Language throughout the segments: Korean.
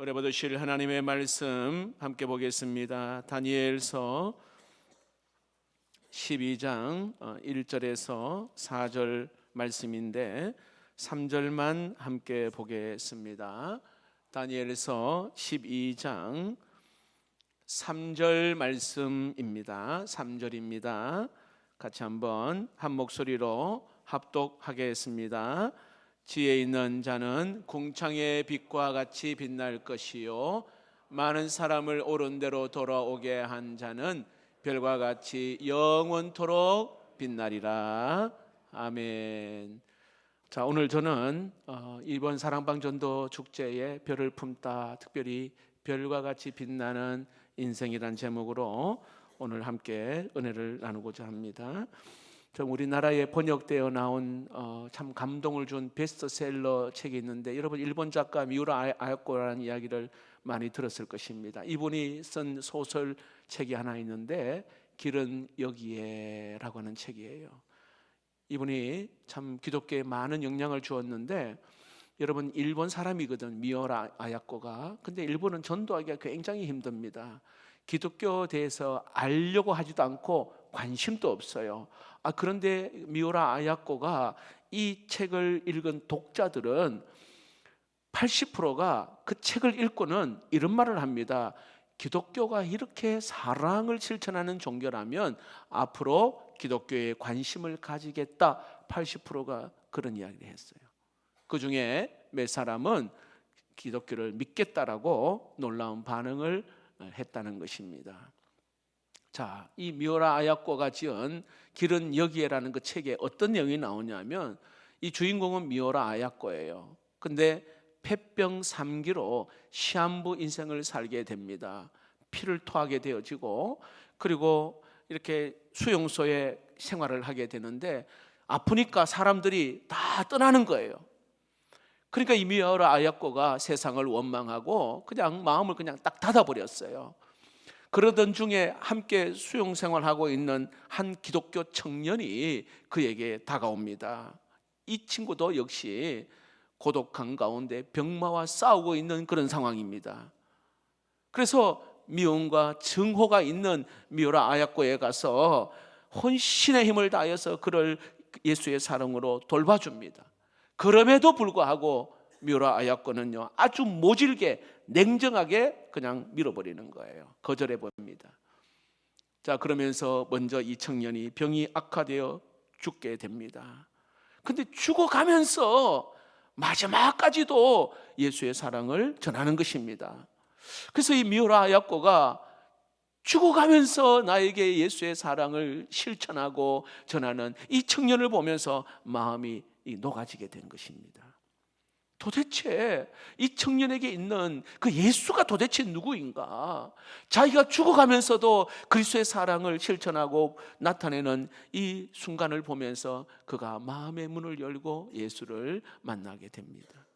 은혜 받으실 하나님의 말씀 함께 보겠습니다. 다니엘서 12장 1절에서 4절 말씀인데 3절만 함께 보겠습니다. 다니엘서 12장 3절 말씀입니다. 3절입니다. 같이 한번 한 목소리로 합독하겠습니다. 지혜 있는 자는 궁창의 빛과 같이 빛날 것이요, 많은 사람을 옳은 대로 돌아오게 한 자는 별과 같이 영원토록 빛나리라. 아멘. 자, 오늘 저는 이번 사랑방전도 축제에 별을 품다, 특별히 별과 같이 빛나는 인생이란 제목으로 오늘 함께 은혜를 나누고자 합니다. 우리나라에 번역되어 나온 참 감동을 준 베스트셀러 책이 있는데, 여러분 일본 작가 미우라 아야코라는 이야기를 많이 들었을 것입니다. 이분이 쓴 소설책이 하나 있는데 길은 여기에라고 하는 책이에요. 이분이 참 기독교에 많은 영향을 주었는데, 여러분 일본 사람이거든, 미우라 아야코가. 근데 일본은 전도하기가 굉장히 힘듭니다. 기독교에 대해서 알려고 하지도 않고 관심도 없어요. 그런데 미우라 아야코가 이 책을 읽은 독자들은 80%가 그 책을 읽고는 이런 말을 합니다. 기독교가 이렇게 사랑을 실천하는 종교라면 앞으로 기독교에 관심을 가지겠다. 80%가 그런 이야기를 했어요. 그 중에 몇 사람은 기독교를 믿겠다라고 놀라운 반응을 했다는 것입니다. 자, 이 미우라 아야코가 지은 길은 여기에라는 그 책에 어떤 내용이 나오냐면, 이 주인공은 미우라 아야코예요. 근데 폐병 3기로 시한부 인생을 살게 됩니다. 피를 토하게 되어지고, 그리고 이렇게 수용소에 생활을 하게 되는데, 아프니까 사람들이 다 떠나는 거예요. 그러니까 이 미우라 아야코가 세상을 원망하고 그냥 마음을 그냥 딱 닫아버렸어요. 그러던 중에 함께 수용 생활하고 있는 한 기독교 청년이 그에게 다가옵니다. 이 친구도 역시 고독한 가운데 병마와 싸우고 있는 그런 상황입니다. 그래서 미움과 증오가 있는 미우라 아야코에 가서 혼신의 힘을 다해서 그를 예수의 사랑으로 돌봐줍니다. 그럼에도 불구하고 미우라 아야코는요, 아주 모질게 냉정하게 그냥 밀어버리는 거예요. 거절해 봅니다. 자, 그러면서 먼저 이 청년이 병이 악화되어 죽게 됩니다. 근데 죽어가면서 마지막까지도 예수의 사랑을 전하는 것입니다. 그래서 이 미우라 아야코가 죽어가면서 나에게 예수의 사랑을 실천하고 전하는 이 청년을 보면서 마음이 녹아지게 된 것입니다. 도대체 이 청년에게 있는 그 예수가 도대체 누구인가? 자기가 죽어가면서도 그리스도의 사랑을 실천하고 나타내는 이 순간을 보면서 그가 마음의 문을 열고 예수를 만나게 됩니다.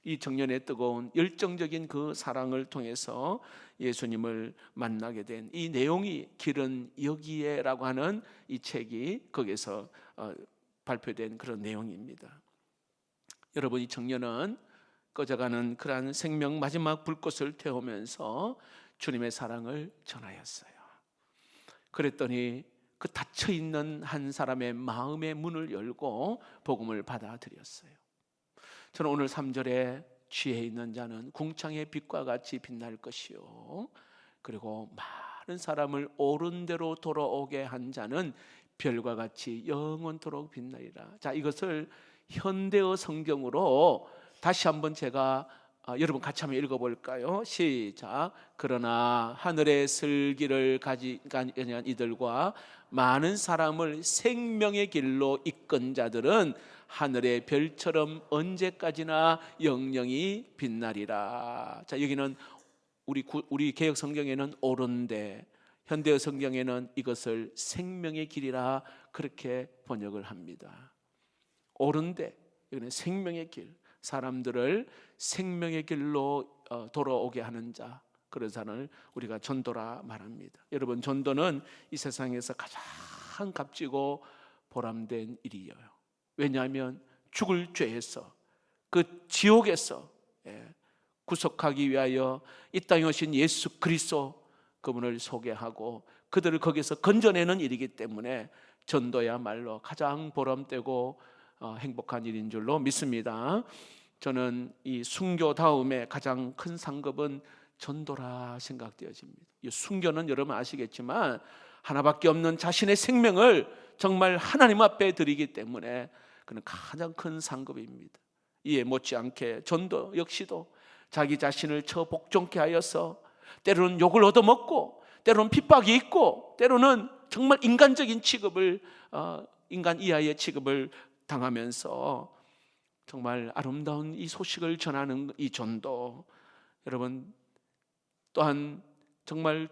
이 청년의 뜨거운 열정적인 그 사랑을 통해서 예수님을 만나게 된 이 내용이 길은 여기에라고 하는 이 책이 거기서 발표된 그런 내용입니다. 여러분, 이 청년은 꺼져가는 그러한 생명 마지막 불꽃을 태우면서 주님의 사랑을 전하였어요. 그랬더니 그 닫혀있는 한 사람의 마음의 문을 열고 복음을 받아들였어요. 저는 오늘 3절에 지혜 있는 자는 궁창의 빛과 같이 빛날 것이요, 그리고 많은 사람을 옳은 대로 돌아오게 한 자는 별과 같이 영원토록 빛나리라. 자, 이것을 현대어 성경으로 다시 한번 제가 여러분 같이 한번 읽어볼까요? 시작. 그러나 하늘의 슬기를 가진 이들과 많은 사람을 생명의 길로 이끈 자들은 하늘의 별처럼 언제까지나 영영이 빛나리라. 자, 여기는 우리 개역 성경에는 옳은데, 현대어 성경에는 이것을 생명의 길이라 그렇게 번역을 합니다. 옳은데, 이거는 생명의 길, 사람들을 생명의 길로 돌아오게 하는 자, 그런 사람을 우리가 전도라 말합니다. 여러분, 전도는 이 세상에서 가장 값지고 보람된 일이에요. 왜냐하면 죽을 죄에서, 그 지옥에서 구속하기 위하여 이 땅에 오신 예수 그리스도, 그분을 소개하고 그들을 거기서 건져내는 일이기 때문에 전도야말로 가장 보람되고 행복한 일인 줄로 믿습니다. 저는 이 순교 다음에 가장 큰 상급은 전도라 생각되어집니다. 이 순교는 여러분 아시겠지만 하나밖에 없는 자신의 생명을 정말 하나님 앞에 드리기 때문에 그는 가장 큰 상급입니다. 이에 못지않게 전도 역시도 자기 자신을 처 복종케 하여서 때로는 욕을 얻어먹고 때로는 핍박이 있고 때로는 정말 인간적인 취급을 인간 이하의 취급을 당하면서 정말 아름다운 이 소식을 전하는 이 전도, 여러분 또한 정말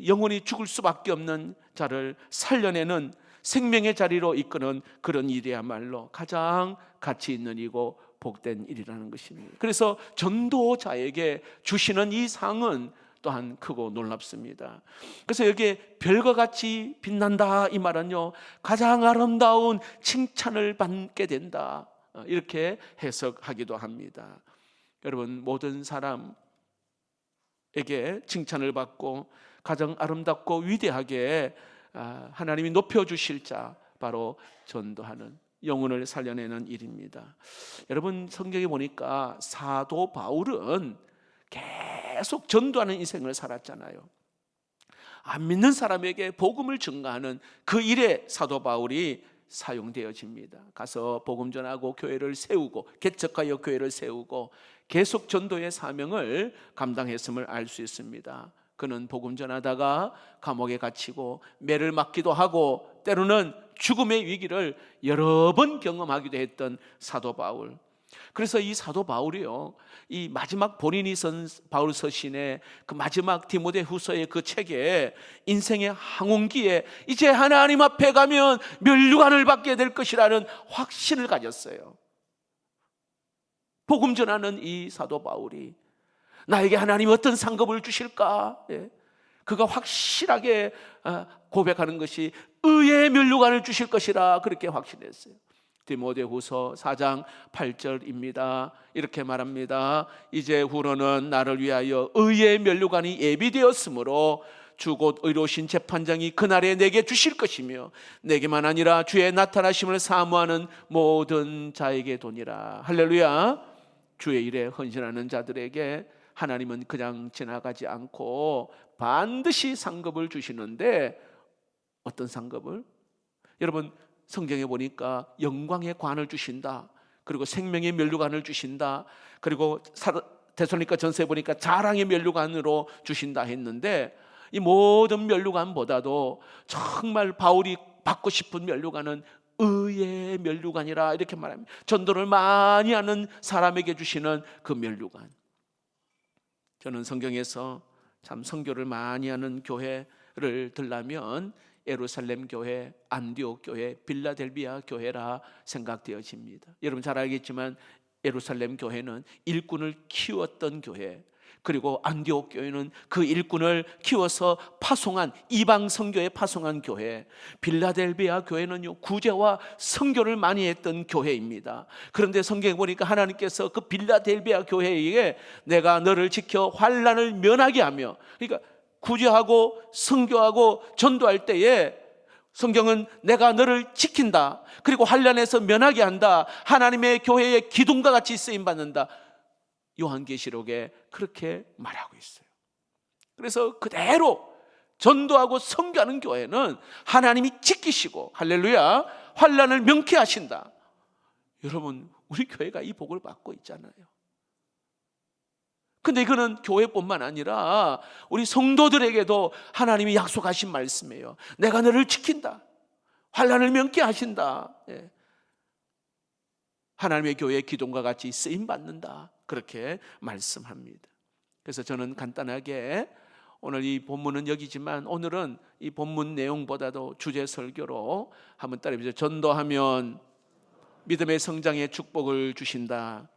영원히 죽을 수밖에 없는 자를 살려내는 생명의 자리로 이끄는 그런 일이야말로 가장 가치 있는 일이고 복된 일이라는 것입니다. 그래서 전도자에게 주시는 이 상은 또한 크고 놀랍습니다. 그래서 여기에 별과 같이 빛난다 이 말은요, 가장 아름다운 칭찬을 받게 된다, 이렇게 해석하기도 합니다. 여러분, 모든 사람에게 칭찬을 받고 가장 아름답고 위대하게 하나님이 높여주실 자, 바로 전도하는, 영혼을 살려내는 일입니다. 여러분, 성경에 보니까 사도 바울은 계속 전도하는 인생을 살았잖아요. 안 믿는 사람에게 복음을 증거하는 그 일에 사도 바울이 사용되어집니다. 가서 복음 전하고 교회를 세우고 개척하여 교회를 세우고 계속 전도의 사명을 감당했음을 알 수 있습니다. 그는 복음 전하다가 감옥에 갇히고 매를 맞기도 하고 때로는 죽음의 위기를 여러 번 경험하기도 했던 사도 바울. 그래서 이 사도 바울이요, 이 마지막 본인이 쓴 바울 서신의 그 마지막 디모데후서의 그 책에 인생의 항원기에 이제 하나님 앞에 가면 면류관을 받게 될 것이라는 확신을 가졌어요. 복음 전하는 이 사도 바울이 나에게 하나님이 어떤 상급을 주실까? 그가 확실하게 고백하는 것이 의의 면류관을 주실 것이라, 그렇게 확신했어요. 디모데후서 4장 8절입니다. 이렇게 말합니다. 이제 후로는 나를 위하여 의의 면류관이 예비되었으므로 주 곧 의로우신 재판장이 그날에 내게 주실 것이며 내게만 아니라 주의 나타나심을 사모하는 모든 자에게 도니라. 할렐루야. 주의 일에 헌신하는 자들에게 하나님은 그냥 지나가지 않고 반드시 상급을 주시는데, 어떤 상급을? 여러분, 성경에 보니까 영광의 관을 주신다, 그리고 생명의 면류관을 주신다, 그리고 데살로니가 전서에 보니까 자랑의 면류관으로 주신다 했는데, 이 모든 면류관보다도 정말 바울이 받고 싶은 면류관은 의의 면류관이라, 이렇게 말합니다. 전도를 많이 하는 사람에게 주시는 그 면류관. 저는 성경에서 참 선교를 많이 하는 교회를 들라면 예루살렘 교회, 안디옥 교회, 빌라델비아 교회라 생각되어집니다. 여러분 잘 알겠지만 예루살렘 교회는 일꾼을 키웠던 교회, 그리고 안디옥 교회는 그 일꾼을 키워서 파송한, 이방 선교에 파송한 교회, 빌라델비아 교회는요 구제와 선교를 많이 했던 교회입니다. 그런데 성경에 보니까 하나님께서 그 빌라델비아 교회에게 내가 너를 지켜 환난을 면하게 하며, 그러니까 구제하고 선교하고 전도할 때에 성경은 내가 너를 지킨다, 그리고 환난에서 면하게 한다, 하나님의 교회의 기둥과 같이 쓰임받는다, 요한계시록에 그렇게 말하고 있어요. 그래서 그대로 전도하고 선교하는 교회는 하나님이 지키시고, 할렐루야, 환난을 명쾌하신다. 여러분, 우리 교회가 이 복을 받고 있잖아요. 근데 이거는 교회뿐만 아니라 우리 성도들에게도 하나님이 약속하신 말씀이에요. 내가 너를 지킨다, 환난을 명쾌하신다, 하나님의 교회의 기둥과 같이 쓰임받는다, 그렇게 말씀합니다. 그래서 저는 간단하게 오늘 이 본문은 여기지만 오늘은 이 본문 내용보다도 주제 설교로 한번 따라해보죠. 전도하면 믿음의 성장의 축복을 주신다.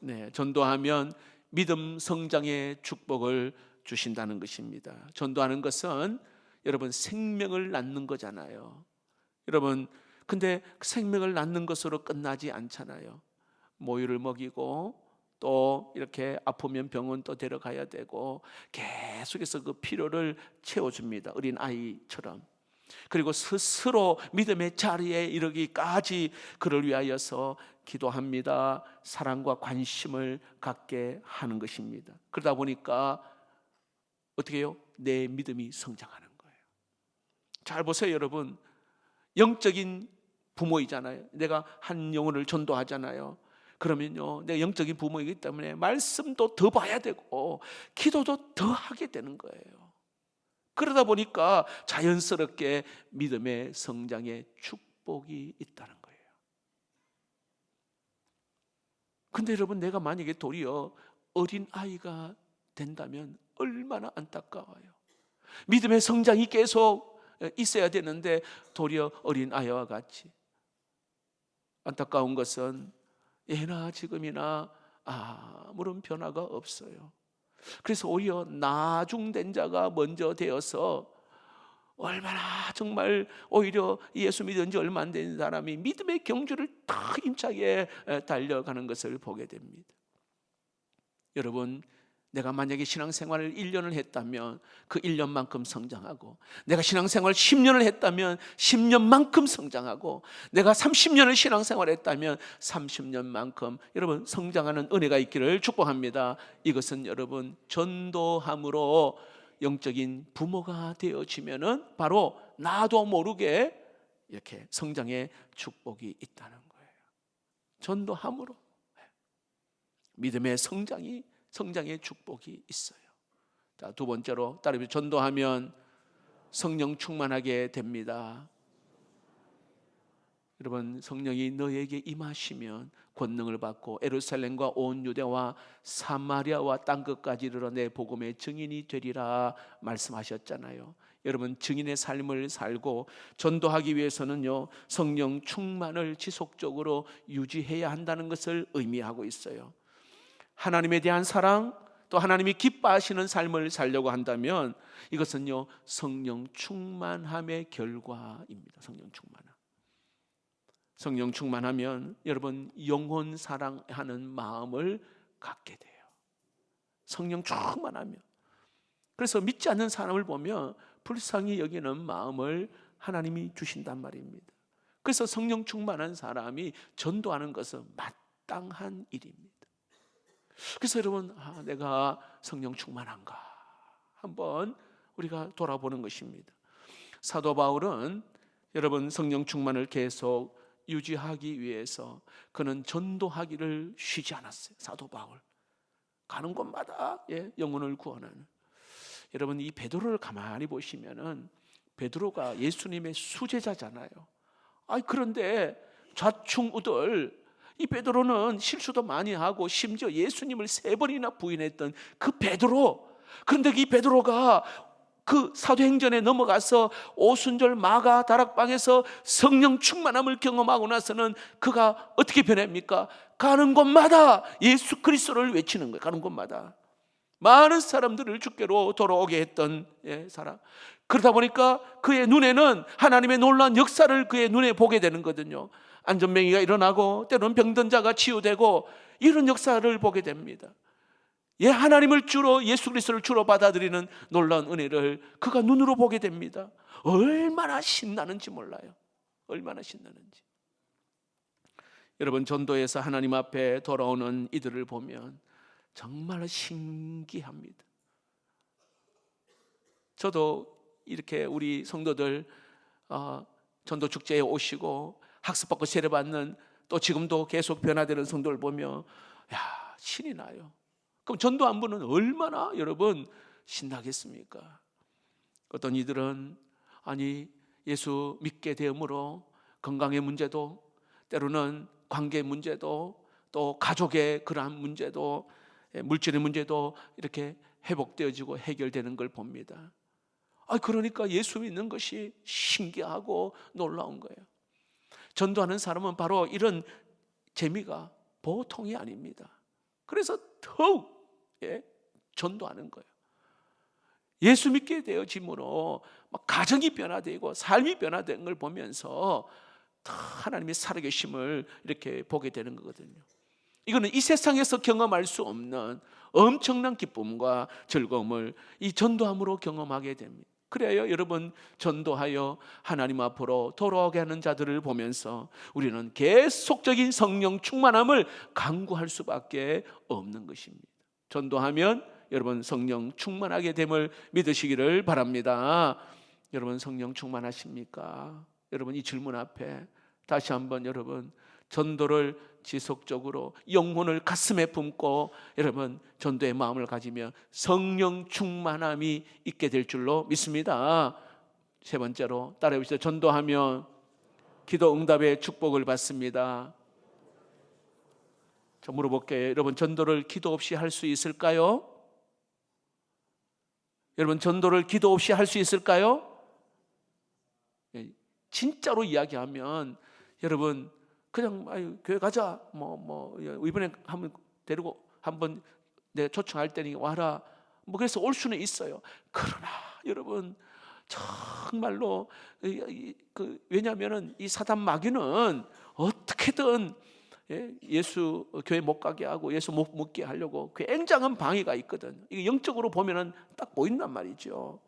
네, 전도하면 믿음 성장의 축복을 주신다는 것입니다. 전도하는 것은 여러분 생명을 낳는 거잖아요. 여러분, 근데 생명을 낳는 것으로 끝나지 않잖아요. 모유를 먹이고 또 이렇게 아프면 병원 또 데려가야 되고 계속해서 그 필요를 채워줍니다. 어린 아이처럼. 그리고 스스로 믿음의 자리에 이르기까지 그를 위하여서 기도합니다. 사랑과 관심을 갖게 하는 것입니다. 그러다 보니까 어떻게 해요? 내 믿음이 성장하는 거예요. 잘 보세요, 여러분. 영적인 부모이잖아요. 내가 한 영혼을 전도하잖아요. 그러면요, 내가 영적인 부모이기 때문에 말씀도 더 봐야 되고 기도도 더 하게 되는 거예요. 그러다 보니까 자연스럽게 믿음의 성장의 축복이 있다는 거예요. 근데 여러분, 내가 만약에 도리어 어린 아이가 된다면 얼마나 안타까워요. 믿음의 성장이 계속 있어야 되는데 도리어 어린 아이와 같이. 안타까운 것은 예나 지금이나 아무런 변화가 없어요. 그래서 오히려 나중된 자가 먼저 되어서 얼마나 정말 오히려 예수 믿은 지 얼마 안 된 사람이 믿음의 경주를 더 힘차게 달려가는 것을 보게 됩니다. 여러분, 내가 만약에 신앙생활을 1년을 했다면 그 1년만큼 성장하고, 내가 신앙생활을 10년을 했다면 10년만큼 성장하고, 내가 30년을 신앙생활을 했다면 30년만큼 여러분 성장하는 은혜가 있기를 축복합니다. 이것은 여러분 전도함으로 영적인 부모가 되어지면은 바로 나도 모르게 이렇게 성장의 축복이 있다는 거예요. 전도함으로 믿음의 성장의 축복이 있어요. 자, 두 번째로 따르면 전도하면 성령 충만하게 됩니다. 여러분, 성령이 너에게 임하시면 권능을 받고 예루살렘과 온 유대와 사마리아와 땅 끝까지 이르러 내 복음의 증인이 되리라 말씀하셨잖아요. 여러분, 증인의 삶을 살고 전도하기 위해서는요, 성령 충만을 지속적으로 유지해야 한다는 것을 의미하고 있어요. 하나님에 대한 사랑, 또 하나님이 기뻐하시는 삶을 살려고 한다면 이것은요, 성령 충만함의 결과입니다. 성령 충만하면 여러분 영혼 사랑하는 마음을 갖게 돼요. 성령 충만하면. 그래서 믿지 않는 사람을 보면 불쌍히 여기는 마음을 하나님이 주신단 말입니다. 그래서 성령 충만한 사람이 전도하는 것은 마땅한 일입니다. 그래서 여러분, 내가 성령 충만한가 한번 우리가 돌아보는 것입니다. 사도 바울은 여러분 성령 충만을 계속 유지하기 위해서 그는 전도하기를 쉬지 않았어요. 사도 바울 가는 곳마다 영혼을 구원하는. 여러분, 이 베드로를 가만히 보시면은 베드로가 예수님의 수제자잖아요. 그런데 좌충우돌 이 베드로는 실수도 많이 하고 심지어 예수님을 3번이나 부인했던 그 베드로. 그런데 이 베드로가 그 사도행전에 넘어가서 오순절 마가 다락방에서 성령 충만함을 경험하고 나서는 그가 어떻게 변합니까? 가는 곳마다 예수 그리스도를 외치는 거예요. 가는 곳마다 많은 사람들을 주께로 돌아오게 했던 사람. 그러다 보니까 그의 눈에는 하나님의 놀라운 역사를 그의 눈에 보게 되는 거거든요. 안전병이가 일어나고 때로는 병든 자가 치유되고 이런 역사를 보게 됩니다. 하나님을 주로, 예수 그리스도를 주로 받아들이는 놀라운 은혜를 그가 눈으로 보게 됩니다. 얼마나 신나는지 몰라요. 얼마나 신나는지. 여러분, 전도에서 하나님 앞에 돌아오는 이들을 보면 정말 신기합니다. 저도 이렇게 우리 성도들 전도 축제에 오시고 학습받고 세례받는, 또 지금도 계속 변화되는 성도를 보며 신이 나요. 그럼 전도 한 분은 얼마나 여러분 신나겠습니까? 어떤 이들은 예수 믿게 되므로 건강의 문제도, 때로는 관계 문제도, 또 가족의 그러한 문제도, 물질의 문제도 이렇게 회복되어지고 해결되는 걸 봅니다. 그러니까 예수 믿는 것이 신기하고 놀라운 거예요. 전도하는 사람은 바로 이런 재미가 보통이 아닙니다. 그래서 더욱 전도하는 거예요. 예수 믿게 되어짐으로 가정이 변화되고 삶이 변화된 걸 보면서 더 하나님의 살아계심을 이렇게 보게 되는 거거든요. 이거는 이 세상에서 경험할 수 없는 엄청난 기쁨과 즐거움을 이 전도함으로 경험하게 됩니다. 그래요, 여러분, 전도하여 하나님 앞으로 돌아오게 하는 자들을 보면서 우리는 계속적인 성령 충만함을 간구할 수밖에 없는 것입니다. 전도하면 여러분 성령 충만하게 됨을 믿으시기를 바랍니다. 여러분 성령 충만하십니까? 여러분 이 질문 앞에 다시 한번 여러분 전도를 지속적으로 영혼을 가슴에 품고 여러분 전도의 마음을 가지며 성령 충만함이 있게 될 줄로 믿습니다. 세 번째로 따라해 보시죠. 전도하면 기도 응답의 축복을 받습니다. 저 물어볼게요. 여러분 전도를 기도 없이 할 수 있을까요? 여러분 전도를 기도 없이 할 수 있을까요? 진짜로 이야기하면 여러분 그냥 교회 가자 이번에 한번 데리고 한번 내 초청할 때니 와라 그래서 올 수는 있어요. 그러나 여러분 정말로 왜냐하면은 이 사단 마귀는 어떻게든 예수 교회 못 가게 하고 예수 못 먹게 하려고 굉장한 방해가 있거든. 이게 영적으로 보면은 딱 보인단 말이죠.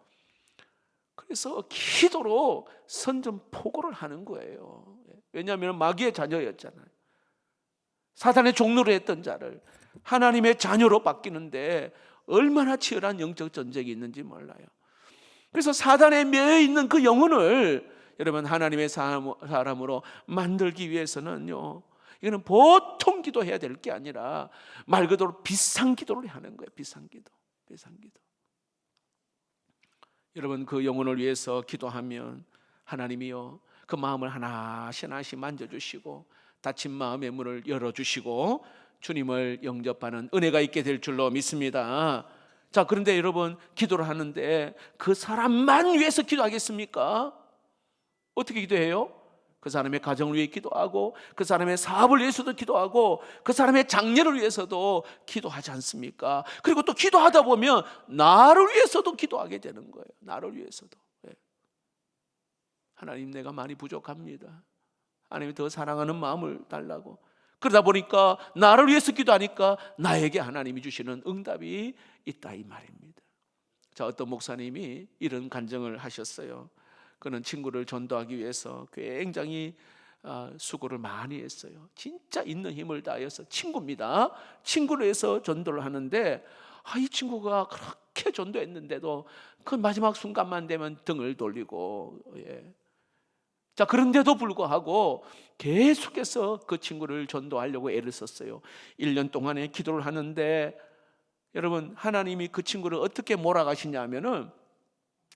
그래서 기도로 선전포고를 하는 거예요. 왜냐하면 마귀의 자녀였잖아요. 사단의 종로로 했던 자를 하나님의 자녀로 바뀌는데 얼마나 치열한 영적 전쟁이 있는지 몰라요. 그래서 사단에 매여 있는 그 영혼을 여러분 하나님의 사람으로 만들기 위해서는요, 이거는 보통 기도해야 될 게 아니라 말 그대로 비상 기도를 하는 거예요. 비상 기도. 여러분 그 영혼을 위해서 기도하면 하나님이요 그 마음을 하나씩 만져주시고 닫힌 마음의 문을 열어주시고 주님을 영접하는 은혜가 있게 될 줄로 믿습니다. 자, 그런데 여러분 기도를 하는데 그 사람만 위해서 기도하겠습니까? 어떻게 기도해요? 그 사람의 가정을 위해 기도하고 그 사람의 사업을 위해서도 기도하고 그 사람의 장래를 위해서도 기도하지 않습니까? 그리고 또 기도하다 보면 나를 위해서도 기도하게 되는 거예요. 나를 위해서도. 하나님 내가 많이 부족합니다. 하나님이 더 사랑하는 마음을 달라고. 그러다 보니까 나를 위해서 기도하니까 나에게 하나님이 주시는 응답이 있다 이 말입니다. 자, 어떤 목사님이 이런 간증을 하셨어요. 그는 친구를 전도하기 위해서 굉장히 수고를 많이 했어요. 진짜 있는 힘을 다해서 친구입니다. 친구를 해서 전도를 하는데 이 친구가 그렇게 전도했는데도 그 마지막 순간만 되면 등을 돌리고 자, 그런데도 불구하고 계속해서 그 친구를 전도하려고 애를 썼어요. 1년 동안에 기도를 하는데 여러분 하나님이 그 친구를 어떻게 몰아가시냐면은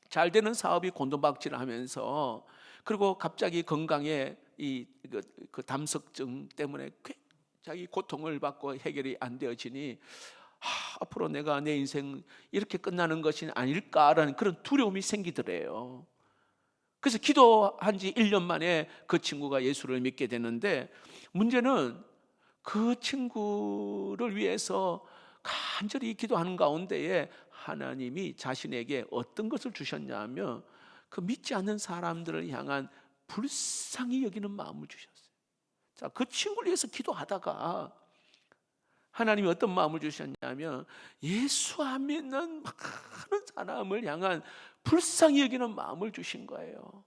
잘 되는 사업이 곤두박질을 하면서 그리고 갑자기 건강에 그 담석증 때문에 자기 고통을 받고 해결이 안 되어지니 앞으로 내가 내 인생 이렇게 끝나는 것이 아닐까라는 그런 두려움이 생기더래요. 그래서 기도한 지 1년 만에 그 친구가 예수를 믿게 되는데 문제는 그 친구를 위해서 간절히 기도하는 가운데에 하나님이 자신에게 어떤 것을 주셨냐 하면 그 믿지 않는 사람들을 향한 불쌍히 여기는 마음을 주셨어요. 자, 그 친구를 위해서 기도하다가 하나님이 어떤 마음을 주셨냐면 예수 안 믿는 많은 사람을 향한 불쌍히 여기는 마음을 주신 거예요.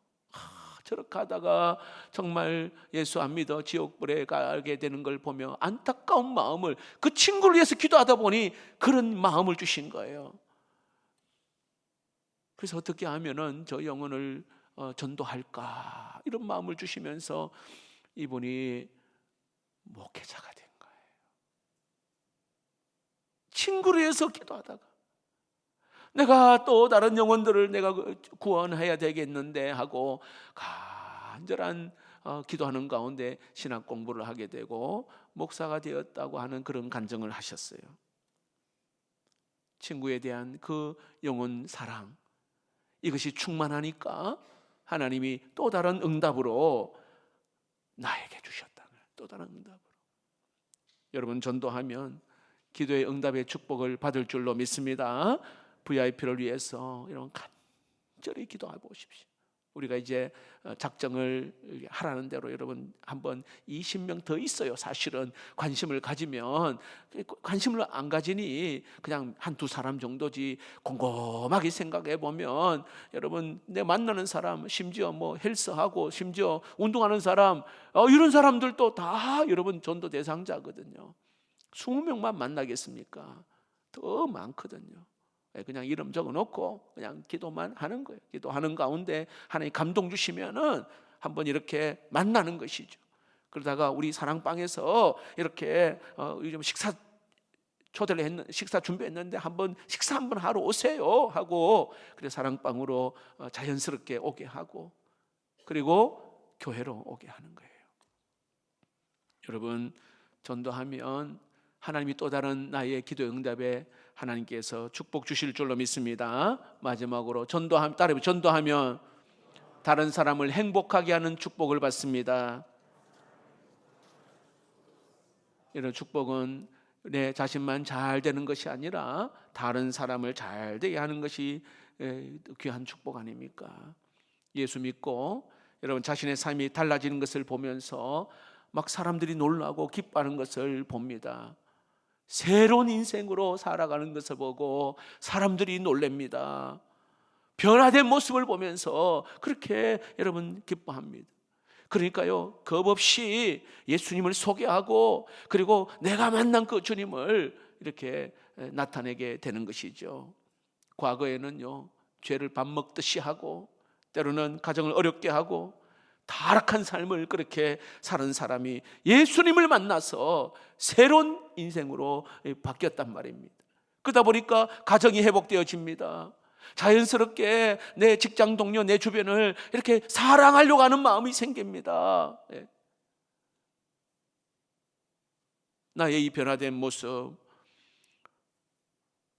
저렇게 하다가 정말 예수 안 믿어 지옥불에 가게 되는 걸 보며 안타까운 마음을 그 친구를 위해서 기도하다 보니 그런 마음을 주신 거예요. 그래서 어떻게 하면은 저 영혼을 전도할까 이런 마음을 주시면서 이분이 목회자가 된 거예요. 친구를 위해서 기도하다가 내가 또 다른 영혼들을 내가 구원해야 되겠는데 하고 간절한 기도하는 가운데 신학 공부를 하게 되고 목사가 되었다고 하는 그런 간증을 하셨어요. 친구에 대한 그 영혼 사랑 이것이 충만하니까 하나님이 또 다른 응답으로 나에게 주셨다. 또 다른 응답으로. 여러분 전도하면 기도의 응답의 축복을 받을 줄로 믿습니다. VIP를 위해서 여러분 간절히 기도해 보십시오. 우리가 이제 작정을 하라는 대로 여러분 한번 20명 더 있어요. 사실은 관심을 가지면, 관심을 안 가지니 그냥 한두 사람 정도지. 곰곰하게 생각해 보면 여러분, 내 만나는 사람, 심지어 뭐 헬스하고 심지어 운동하는 사람, 이런 사람들도 다 여러분 전도 대상자거든요. 20명만 만나겠습니까? 더 많거든요. 그냥 이름 적어놓고 그냥 기도만 하는 거예요. 기도하는 가운데 하나님 감동 주시면은 한번 이렇게 만나는 것이죠. 그러다가 우리 사랑방에서 이렇게 요즘 식사 초대를 식사 준비했는데 한번 식사 한번 하러 오세요 하고, 그래 사랑방으로 자연스럽게 오게 하고, 그리고 교회로 오게 하는 거예요. 여러분, 전도하면 하나님이 또 다른 나의 기도 응답에 하나님께서 축복 주실 줄로 믿습니다. 마지막으로 전도하면 다른 사람을 행복하게 하는 축복을 받습니다. 이런 축복은 내 자신만 잘 되는 것이 아니라 다른 사람을 잘 되게 하는 것이 귀한 축복 아닙니까? 예수 믿고 여러분 자신의 삶이 달라지는 것을 보면서 막 사람들이 놀라고 기뻐하는 것을 봅니다. 새로운 인생으로 살아가는 것을 보고 사람들이 놀랍니다. 변화된 모습을 보면서 그렇게 여러분 기뻐합니다. 그러니까요, 겁 없이 예수님을 소개하고, 그리고 내가 만난 그 주님을 이렇게 나타내게 되는 것이죠. 과거에는요, 죄를 밥 먹듯이 하고, 때로는 가정을 어렵게 하고 타락한 삶을 그렇게 사는 사람이 예수님을 만나서 새로운 인생으로 바뀌었단 말입니다. 그러다 보니까 가정이 회복되어집니다. 자연스럽게 내 직장 동료, 내 주변을 이렇게 사랑하려고 하는 마음이 생깁니다. 나의 이 변화된 모습,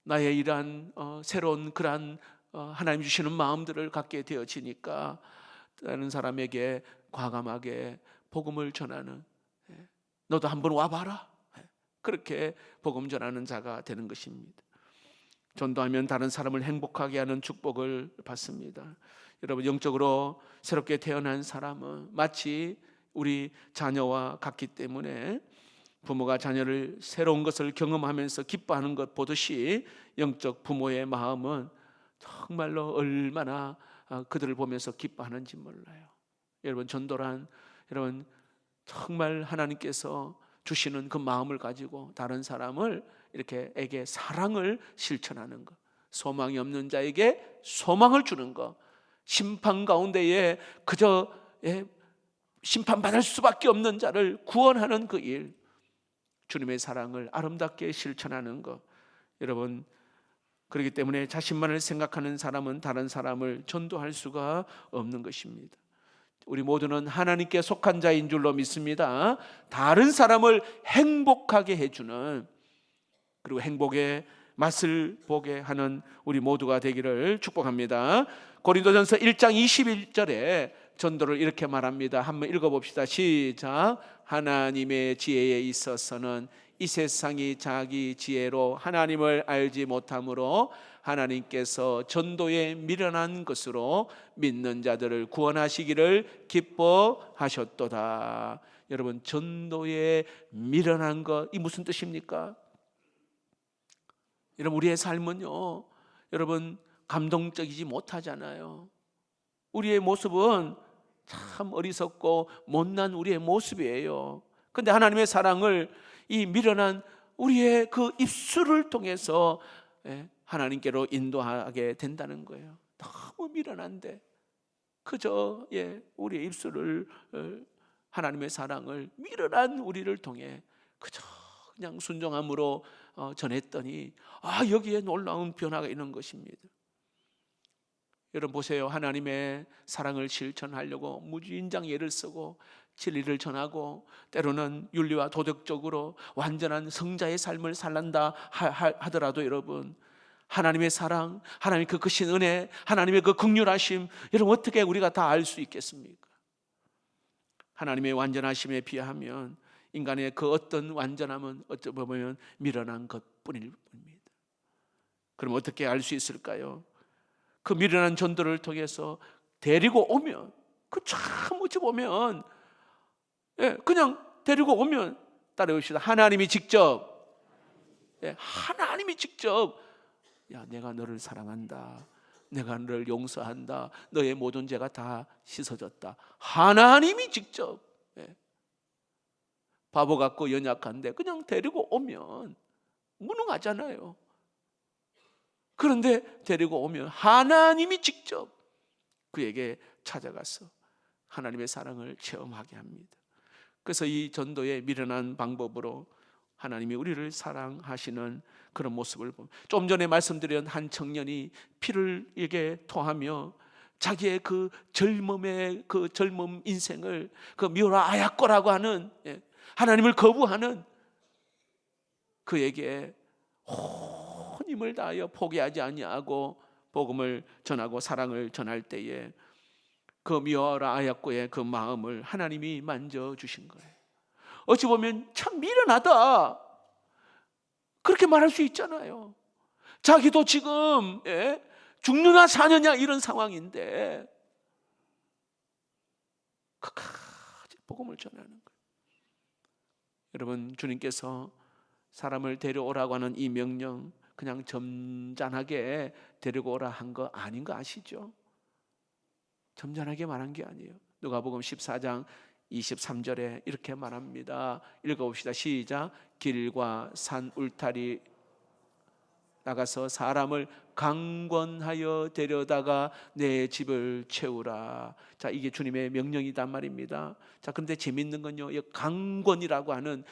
나의 이러한 새로운 그러한 하나님 주시는 마음들을 갖게 되어지니까 다른 사람에게 과감하게 복음을 전하는, 너도 한번 와봐라, 그렇게 복음 전하는 자가 되는 것입니다. 전도하면 다른 사람을 행복하게 하는 축복을 받습니다. 여러분, 영적으로 새롭게 태어난 사람은 마치 우리 자녀와 같기 때문에 부모가 자녀를 새로운 것을 경험하면서 기뻐하는 것 보듯이 영적 부모의 마음은 정말로 얼마나 그들을 보면서 기뻐하는지 몰라요. 여러분, 전도란 여러분 정말 하나님께서 주시는 그 마음을 가지고 다른 사람을 이렇게 에게 사랑을 실천하는 것, 소망이 없는 자에게 소망을 주는 것, 심판 가운데에 그저 심판받을 수밖에 없는 자를 구원하는 그 일, 주님의 사랑을 아름답게 실천하는 것. 여러분, 그렇기 때문에 자신만을 생각하는 사람은 다른 사람을 전도할 수가 없는 것입니다. 우리 모두는 하나님께 속한 자인 줄로 믿습니다. 다른 사람을 행복하게 해주는, 그리고 행복의 맛을 보게 하는 우리 모두가 되기를 축복합니다. 고린도전서 1장 21절에 전도를 이렇게 말합니다. 한번 읽어봅시다. 시작. 하나님의 지혜에 있어서는 이 세상이 자기 지혜로 하나님을 알지 못하므로 하나님께서 전도에 미련한 것으로 믿는 자들을 구원하시기를 기뻐하셨도다. 여러분, 전도에 미련한 것, 이 무슨 뜻입니까? 여러분, 우리의 삶은요, 여러분 감동적이지 못하잖아요. 우리의 모습은 참 어리석고 못난 우리의 모습이에요. 그런데 하나님의 사랑을 이 미련한 우리의 그 입술을 통해서 하나님께로 인도하게 된다는 거예요. 너무 미련한데 그저 우리의 입술을, 하나님의 사랑을 미련한 우리를 통해 그저 그냥 순종함으로 전했더니 여기에 놀라운 변화가 있는 것입니다. 여러분 보세요. 하나님의 사랑을 실천하려고 무진장 애를 쓰고 진리를 전하고 때로는 윤리와 도덕적으로 완전한 성자의 삶을 살란다 하더라도 여러분, 하나님의 사랑, 하나님의 그 크신 은혜, 하나님의 그 긍휼하심, 여러분 어떻게 우리가 다 알 수 있겠습니까? 하나님의 완전하심에 비하면 인간의 그 어떤 완전함은 어찌 보면 미련한 것뿐일 뿐입니다. 그럼 어떻게 알 수 있을까요? 그 미련한 전도를 통해서 데리고 오면, 그 참 어찌 보면 그냥 데리고 오면, 따라해봅시다. 하나님이 직접, 하나님이 직접, 야, 내가 너를 사랑한다, 내가 너를 용서한다, 너의 모든 죄가 다 씻어졌다. 하나님이 직접, 바보 같고 연약한데 그냥 데리고 오면 무능하잖아요. 그런데 데리고 오면 하나님이 직접 그에게 찾아가서 하나님의 사랑을 체험하게 합니다. 그래서 이 전도의 미련한 방법으로 하나님이 우리를 사랑하시는 그런 모습을 봅니다. 좀 전에 말씀드린 한 청년이 피를 이게 토하며 자기의 그 젊음의 그 젊음 인생을 그 미오라 아야꼬라고 하는, 하나님을 거부하는 그에게 온 힘을 다하여 포기하지 아니하고 복음을 전하고 사랑을 전할 때에 그 미오라 아야꼬의 그 마음을 하나님이 만져주신 거예요. 어찌 보면 참 미련하다 그렇게 말할 수 있잖아요. 자기도 지금 죽느냐 사느냐 이런 상황인데 끝까지 복음을 전하는 거예요. 여러분, 주님께서 사람을 데려오라고 하는 이 명령 그냥 점잖하게 데리고 오라 한 거 아닌 거 아시죠? 점잖하게 말한 게 아니에요. 누가복음 14장 23절에 이렇게 말합니다. 읽어봅시다. 시작. 길과 산 울타리 나가서 사람을 강권하여 데려다가 내 집을 채우라. 자, 이게 주님의 명령이단 말입니다. 자, 그런데 재밌는 건요, 이 강권이라고 하는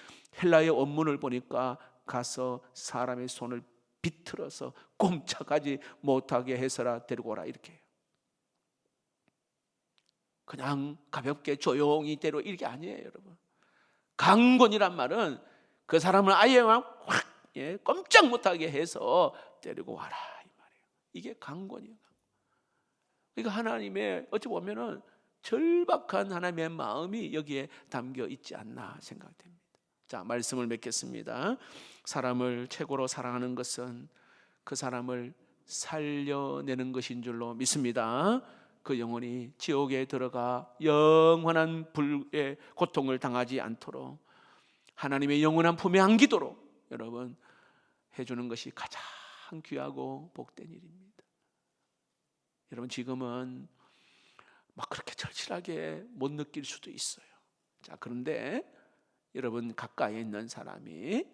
헬라의 원문을 보니까 가서 사람의 손을 비틀어서 꼼짝하지 못하게 해서라 데리고 오라 이렇게 해요. 그냥 가볍게 조용히 데려 이게 아니에요, 여러분. 강권이란 말은 그 사람을 아예 확 꼼짝 못하게 해서 데리고 와라 이 말이에요. 이게 강권이에요. 그러니까 하나님의 어찌 보면은 절박한 하나님의 마음이 여기에 담겨 있지 않나 생각됩니다. 자, 말씀을 맺겠습니다. 사람을 최고로 사랑하는 것은 그 사람을 살려내는 것인 줄로 믿습니다. 그 영혼이 지옥에 들어가 영원한 불의 고통을 당하지 않도록 하나님의 영원한 품에 안기도록 여러분 해주는 것이 가장 귀하고 복된 일입니다. 여러분, 지금은 막 그렇게 절실하게 못 느낄 수도 있어요. 자, 그런데 여러분 가까이에 있는 사람이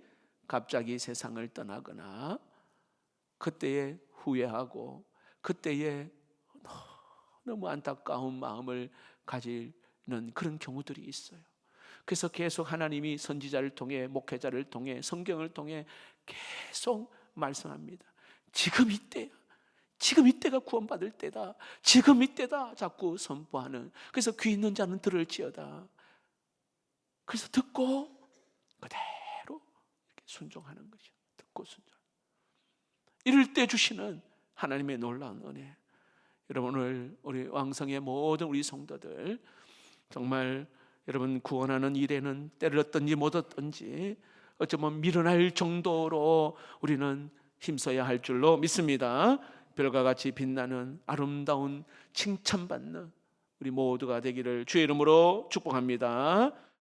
갑자기 세상을 떠나거나 그때에 후회하고 그때에 너무 안타까운 마음을 가지는 그런 경우들이 있어요. 그래서 계속 하나님이 선지자를 통해 목회자를 통해 성경을 통해 계속 말씀합니다. 지금 이때야. 지금 이때가 구원받을 때다. 지금 이때다. 자꾸 선포하는. 그래서 귀 있는 자는 들을지어다. 그래서 듣고 그대로 이렇게 순종하는 거죠. 듣고 순종. 이럴 때 주시는 하나님의 놀라운 은혜. 여러분, 오늘 우리 왕성의 모든 우리 성도들 정말 여러분 구원하는 일에는 때를 얻든지 못 얻든지 어쩌면 미련할 정도로 우리는 힘써야 할 줄로 믿습니다. 별과 같이 빛나는 아름다운 칭찬받는 우리 모두가 되기를 주의 이름으로 축복합니다.